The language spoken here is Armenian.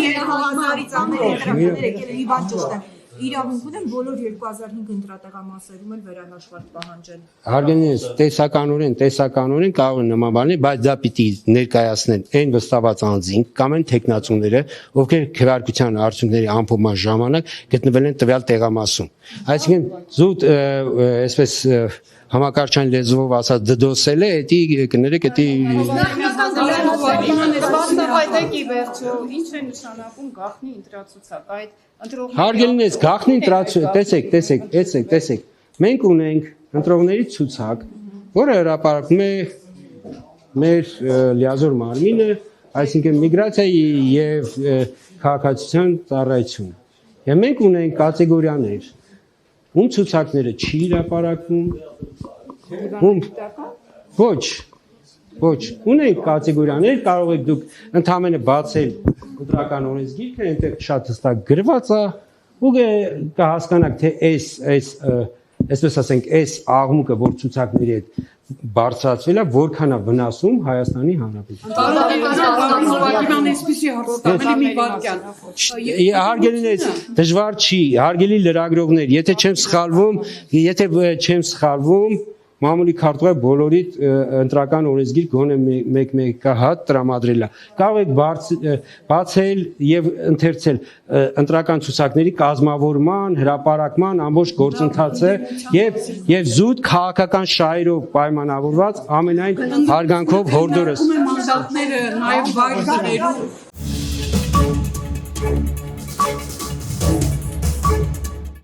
2000-ից աններ եկել են, մի բան ճիշտ է։ Իրավունք ունեն բոլոր 2005 ընտրատեղամասերում էլ վերահաշվարկ պահանջել։ Հարգանքներս, տեսականորեն կարող են նման բաներ, բայց դա պիտի ներկայացնեն այն վստահված անձին կամ այն տեխնացուները, ովքեր քվեարկության արդյունքների ամփոփման ժամանակ գտնվել են տվյալ տեղամասում։ Այսինքն զուտ այսպես համակարգչային լեզվով ասած դդոսել է, դա կներեք, Բացահայտեք ի վերջո, ինչ է նշանակում գաղտնի ընտրացուցակ, այդ Հարգելինես, գաղտնի ընտրացուցակ, տեսեք, մենք ունենք ընտրողների ցուցակ, որը հրապարակում է մեր լիազոր մարմինը, այսինքն միգրացիայի եւ քաղաքացիության ծառայություն։ Եվ մենք ունենք կատեգորիաներ, ում ցուցակները չի հրապարակվում, ոչ, ունենք կատեգորիաներ, կարող եք դուք ընդհանրապես բացել ընտրական օրենսգիրքը, այնտեղ շատ հստակ գրված է, ու կհասկանաք, թե այսպես ասենք, այս աղմուկը, որ ցուցակների հետ բարձրացվել է, որքան է վնասում Հայաստանի Հանրապետությանը։ Հարգելիներս, դժվար չի, հարգելի լրագրողներ, եթե չեմ սխալվում, մամուլի քարտուղար բոլորիդ ընտրական օրենսգիր գոնե մեկ հատ տրամադրել է։ Կարող եք բացել եւ ընթերցել ընտրական ցուցակների կազմավորման, հրապարակման ամբողջ գործընթացը եւ զուտ քաղաքական շահերով պայմանավորված ամենայն հարգանքով հորդորս։